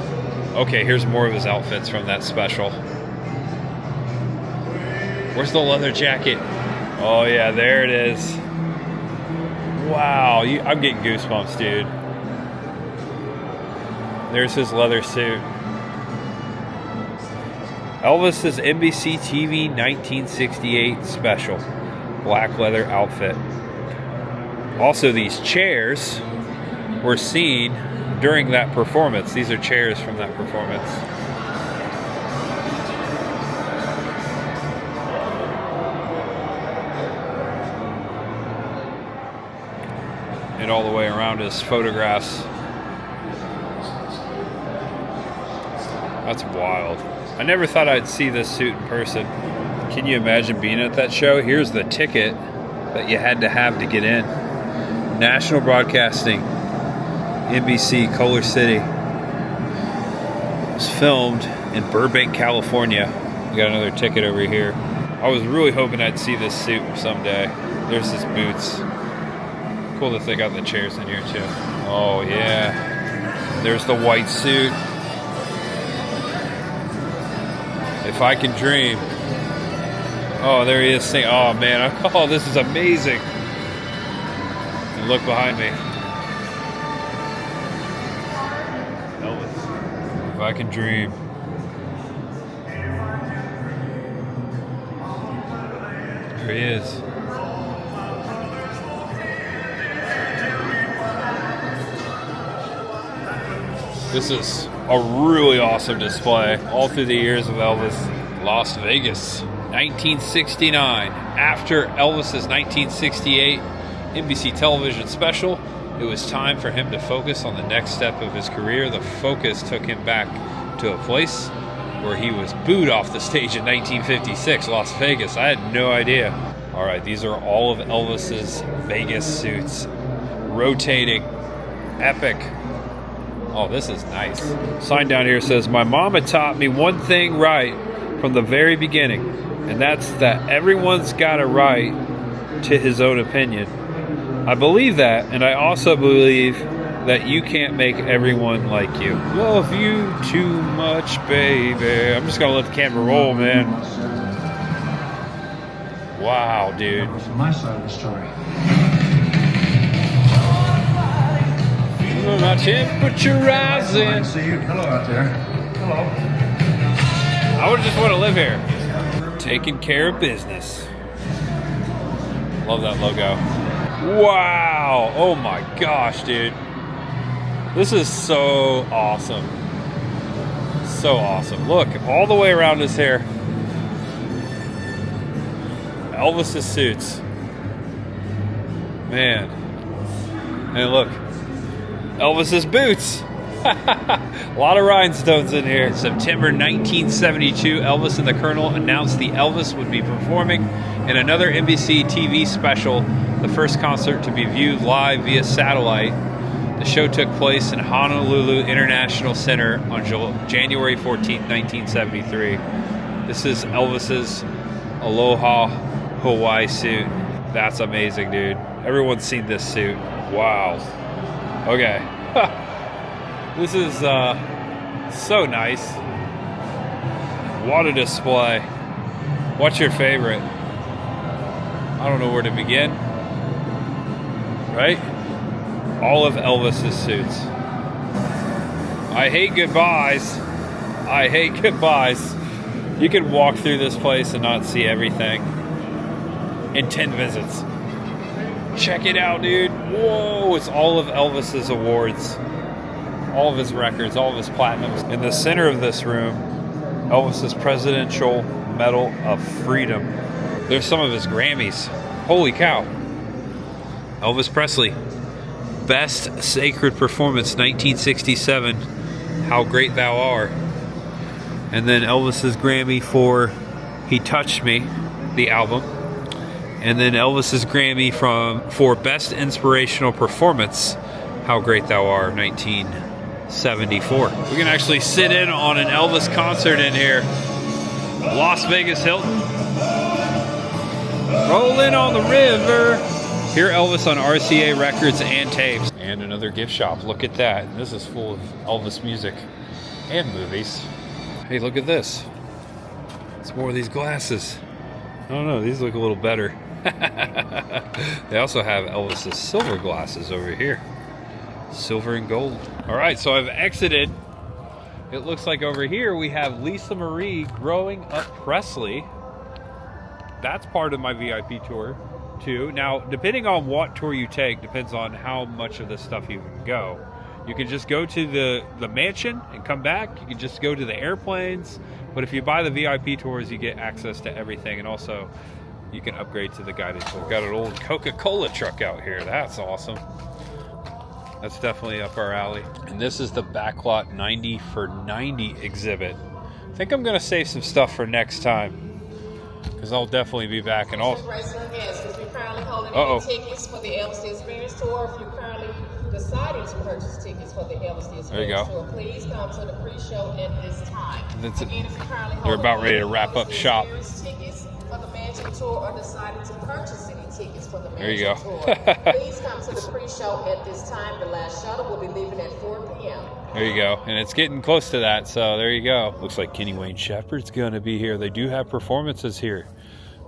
okay, here's more of his outfits from that special. Where's the leather jacket? Oh yeah, there it is. Wow, I'm getting goosebumps, dude. There's his leather suit. Elvis's NBC TV 1968 special. Black leather outfit. Also, these chairs were seen during that performance. These are chairs from that performance. And all the way around his photographs. That's wild. I never thought I'd see this suit in person. Can you imagine being at that show? Here's the ticket that you had to have to get in. National Broadcasting, NBC, Culver City. It was filmed in Burbank, California. We got another ticket over here. I was really hoping I'd see this suit someday. There's his boots. Cool that they got the chairs in here too. Oh yeah. There's the white suit. If I Can Dream. Oh, there he is saying, oh man, oh, this is amazing. And look behind me. Elvis. If I Can Dream. There he is. This is a really awesome display all through the years of Elvis. Las Vegas, 1969. After Elvis's 1968 NBC television special, it was time for him to focus on the next step of his career. The focus took him back to a place where he was booed off the stage in 1956, Las Vegas. I had no idea. All right, these are all of Elvis's Vegas suits. Rotating, epic. Oh, this is nice. Sign down here says, my mama taught me one thing right from the very beginning, and that's that everyone's got a right to his own opinion. I believe that, and I also believe that you can't make everyone like you. Love you too much, baby. I'm just gonna let the camera roll, man. Wow, dude. From my side of the story. My temperature rising. See you. Hello out there. Hello. I would just want to live here. Taking care of business. Love that logo. Wow. Oh my gosh, dude. This is so awesome. So awesome. Look, all the way around his hair. Elvis's suits. Man. And look, Elvis's boots. A lot of rhinestones in here. In September 1972, Elvis and the Colonel announced the Elvis would be performing in another NBC TV special, the first concert to be viewed live via satellite. The show took place in Honolulu International Center on January 14, 1973. This is Elvis's Aloha Hawaii suit. That's amazing, dude. Everyone's seen this suit. Wow. Okay. This is so nice. What a display. What's your favorite? I don't know where to begin. Right? All of Elvis's suits. I hate goodbyes. I hate goodbyes. You could walk through this place and not see everything in 10 visits. Check it out, dude. Whoa, it's all of Elvis's awards. All of his records, all of his platinums. In the center of this room, Elvis's Presidential Medal of Freedom. There's some of his Grammys. Holy cow. Elvis Presley. Best Sacred Performance, 1967. How Great Thou Art. And then Elvis's Grammy for He Touched Me, the album. And then Elvis's Grammy for Best Inspirational Performance, How Great Thou Art, 1974. We can actually sit in on an Elvis concert in here. Las Vegas Hilton. Rolling on the river. Hear Elvis on RCA records and tapes. And another gift shop. Look at that. This is full of Elvis music and movies. Hey, look at this. It's more of these glasses. I don't know, these look a little better. They also have Elvis's silver glasses over here. Silver and gold. All right, so I've exited. It looks like over here we have Lisa Marie Growing Up Presley. That's part of my VIP tour too. Now, depending on what tour you take, depends on how much of this stuff you can go. You can just go to the mansion and come back. You can just go to the airplanes. But if you buy the VIP tours, you get access to everything. And also, you can upgrade to the guided tour. Got an old Coca-Cola truck out here. That's awesome. That's definitely up our alley. And this is the Backlot 90 for 90 exhibit. I think I'm going to save some stuff for next time, because I'll definitely be back. And all. Uh-oh. Tickets for the Elvis Experience Tour. If you're currently deciding to purchase tickets for the Elvis Experience Tour, please come to the pre-show at this time. Again, if you're currently They're about ready to wrap up shop. Tickets for the Mansion Tour, or deciding to purchase any tickets for the Mansion There you go. Tour, please come to the pre-show at this time. The last shuttle will be leaving at 4 p.m. There you go. And it's getting close to that, so there you go. Looks like Kenny Wayne Shepherd's going to be here. They do have performances here.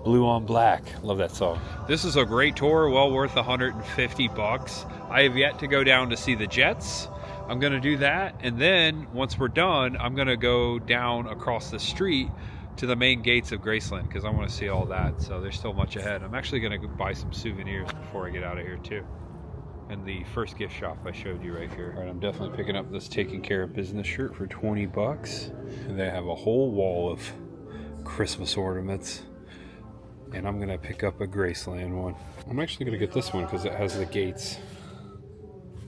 Blue on Black. Love that song. This is a great tour, well worth $150. I have yet to go down to see the Jets. I'm going to do that, and then once we're done, I'm going to go down across the street to the main gates of Graceland, because I want to see all that. So there's still much ahead. I'm actually going to buy some souvenirs before I get out of here too. And the first gift shop I showed you right here. All right, I'm definitely picking up this Taking Care of Business shirt for $20. And they have a whole wall of Christmas ornaments. And I'm gonna pick up a Graceland one. I'm actually gonna get this one because it has the gates.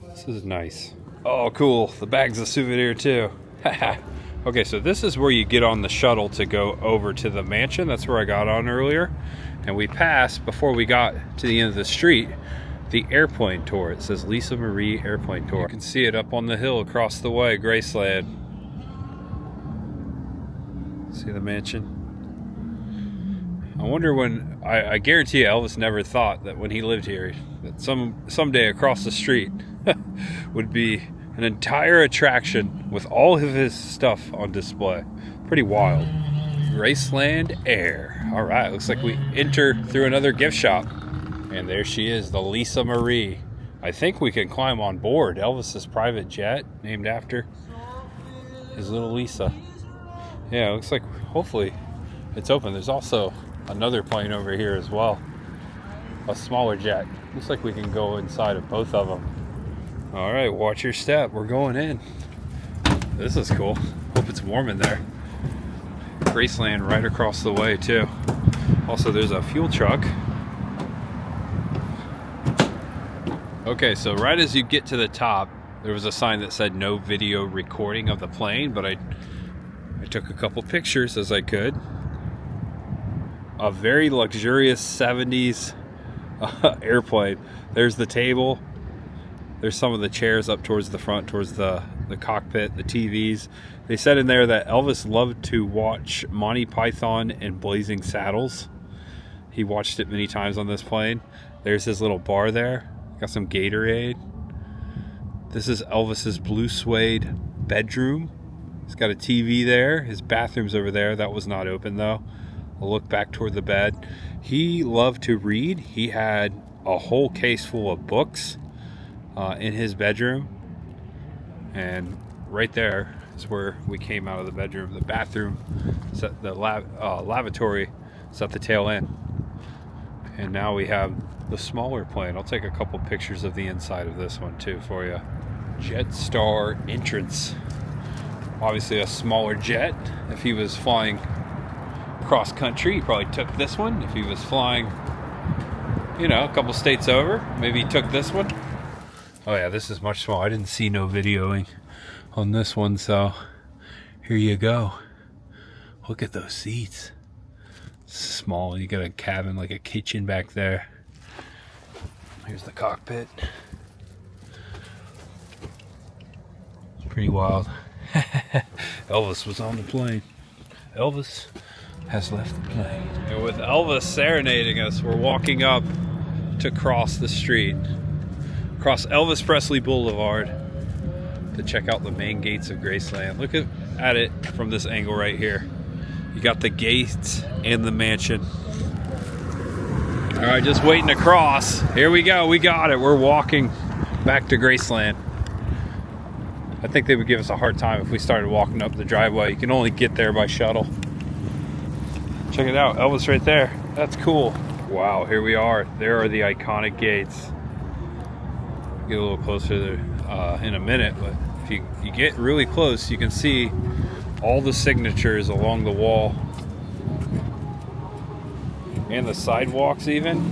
This is nice. Oh, cool. The bag's a souvenir too. Okay, so this is where you get on the shuttle to go over to the mansion. That's where I got on earlier. And we passed, before we got to the end of the street, the airplane tour. It says Lisa Marie Airplane Tour. You can see it up on the hill across the way, Graceland. See the mansion? I wonder when, I guarantee you Elvis never thought that when he lived here, that someday across the street would be an entire attraction with all of his stuff on display. Pretty wild. Graceland Air. All right, looks like we enter through another gift shop. And there she is, the Lisa Marie. I think we can climb on board Elvis's private jet, named after his little Lisa. Yeah, it looks like hopefully it's open. There's also another plane over here as well. a smaller jet. Looks like we can go inside of both of them. All right, watch your step. We're going in. This is cool. Hope it's warm in there. Graceland right across the way too. Also, there's a fuel truck. Okay, so right as you get to the top, there was a sign that said no video recording of the plane, but I took a couple pictures as I could. A very luxurious 70s airplane. There's the table. There's some of the chairs up towards the front, towards the cockpit, the TVs. They said in there that Elvis loved to watch Monty Python and Blazing Saddles. He watched it many times on this plane. There's his little bar there. Got some Gatorade. This is Elvis's blue suede bedroom. He's got a TV there. His bathroom's over there. That was not open though. I'll look back toward the bed. He loved to read. He had a whole case full of books in his bedroom. And right there is where we came out of the bedroom. The bathroom, the lavatory is at the tail end. And now we have the smaller plane. I'll take a couple pictures of the inside of this one too for you. Jetstar entrance. Obviously a smaller jet. If he was flying cross country, he probably took this one. If he was flying, you know, a couple states over, maybe he took this one. Oh yeah, this is much smaller. I didn't see no videoing on this one, so here you go. Look at those seats. Small. You got a cabin, like a kitchen back there. Here's the cockpit. It's pretty wild. Elvis was on the plane. Elvis has left the plane. And with Elvis serenading us, we're walking up to cross the street, across Elvis Presley Boulevard, to check out the main gates of Graceland. Look at it from this angle right here. You got the gates and the mansion. All right, just waiting to cross. Here we go, we got it. We're walking back to Graceland. I think they would give us a hard time if we started walking up the driveway. You can only get there by shuttle. Check it out, Elvis right there. That's cool. Wow, here we are. There are the iconic gates. Get a little closer there in a minute, but if you get really close, you can see all the signatures along the wall. And the sidewalks even.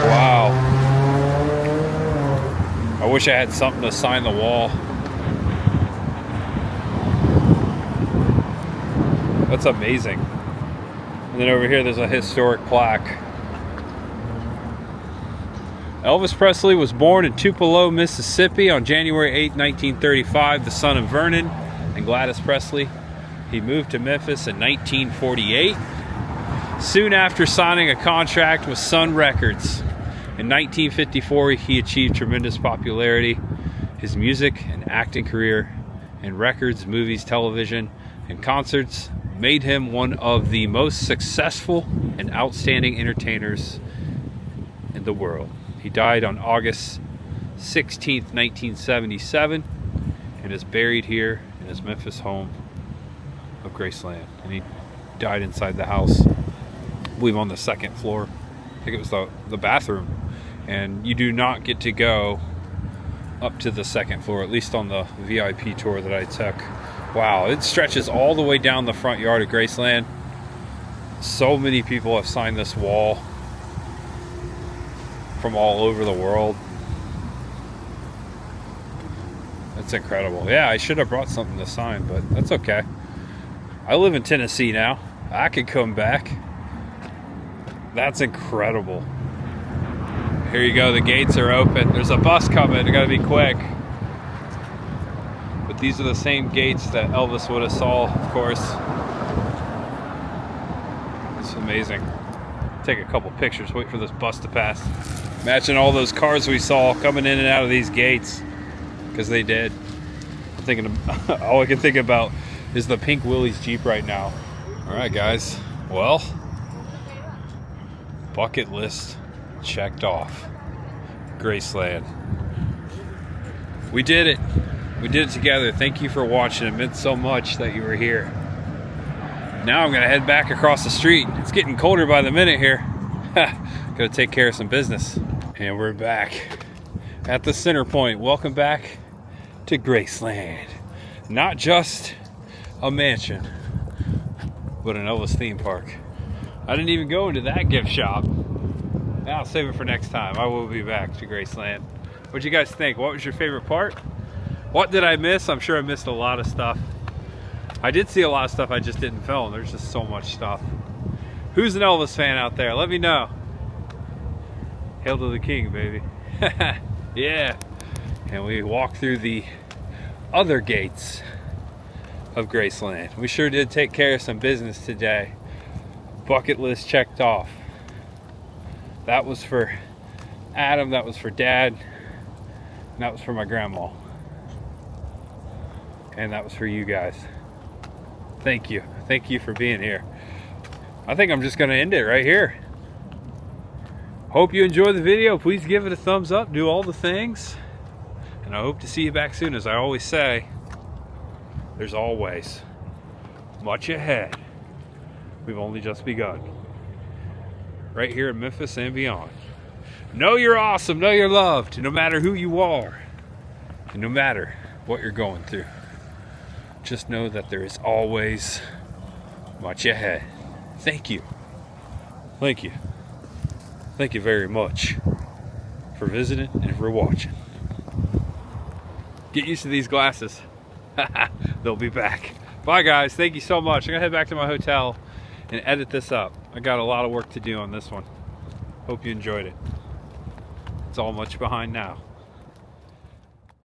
Wow. I wish I had something to sign the wall. That's amazing. And then over here there's a historic plaque. Elvis Presley was born in Tupelo, Mississippi on January 8, 1935, the son of Vernon and Gladys Presley. He moved to Memphis in 1948, soon after signing a contract with Sun Records. In 1954, he achieved tremendous popularity. His music and acting career in records, movies, television, and concerts made him one of the most successful and outstanding entertainers in the world. He died on August 16, 1977, and is buried here in his Memphis home of Graceland. And he died inside the house, I believe on the second floor. I think it was the bathroom. And you do not get to go up to the second floor, at least on the VIP tour that I took. Wow, it stretches all the way down the front yard of Graceland. So many people have signed this wall from all over the world. That's incredible. Yeah, I should have brought something to sign, but that's okay. I live in Tennessee now. I could come back. That's incredible. Here you go, the gates are open. There's a bus coming, I gotta be quick. But these are the same gates that Elvis would have saw, of course. It's amazing. Take a couple pictures, wait for this bus to pass. Imagine all those cars we saw coming in and out of these gates, because they did. I'm thinking of, all I can think about is the Pink Willie's Jeep right now. All right, guys. Well, bucket list checked off. Graceland. We did it. We did it together. Thank you for watching. It meant so much that you were here. Now I'm gonna head back across the street. It's getting colder by the minute here. Gotta take care of some business. And we're back at the center point. Welcome back to Graceland. Not just a mansion, but an Elvis theme park. I didn't even go into that gift shop. I'll save it for next time. I will be back to Graceland. What'd you guys think? What was your favorite part? What did I miss? I'm sure I missed a lot of stuff. I did see a lot of stuff I just didn't film. There's just so much stuff. Who's an Elvis fan out there? Let me know. Hail to the king, baby. Yeah. And we walk through the other gates of Graceland. We sure did take care of some business today. Bucket list checked off. That was for Adam, that was for Dad, and that was for my grandma. And that was for you guys. Thank you. Thank you for being here. I think I'm just gonna end it right here. Hope you enjoyed the video. Please give it a thumbs up, do all the things. And I hope to see you back soon. As I always say, there's always much ahead. We've only just begun. Right here in Memphis and beyond. Know you're awesome, know you're loved, no matter who you are, and no matter what you're going through. Just know that there is always much ahead. Thank you. Thank you. Thank you very much for visiting and for watching. Get used to these glasses. They'll be back. Bye guys, thank you so much. I'm gonna head back to my hotel and edit this up. I got a lot of work to do on this one. Hope you enjoyed it. It's all much behind now.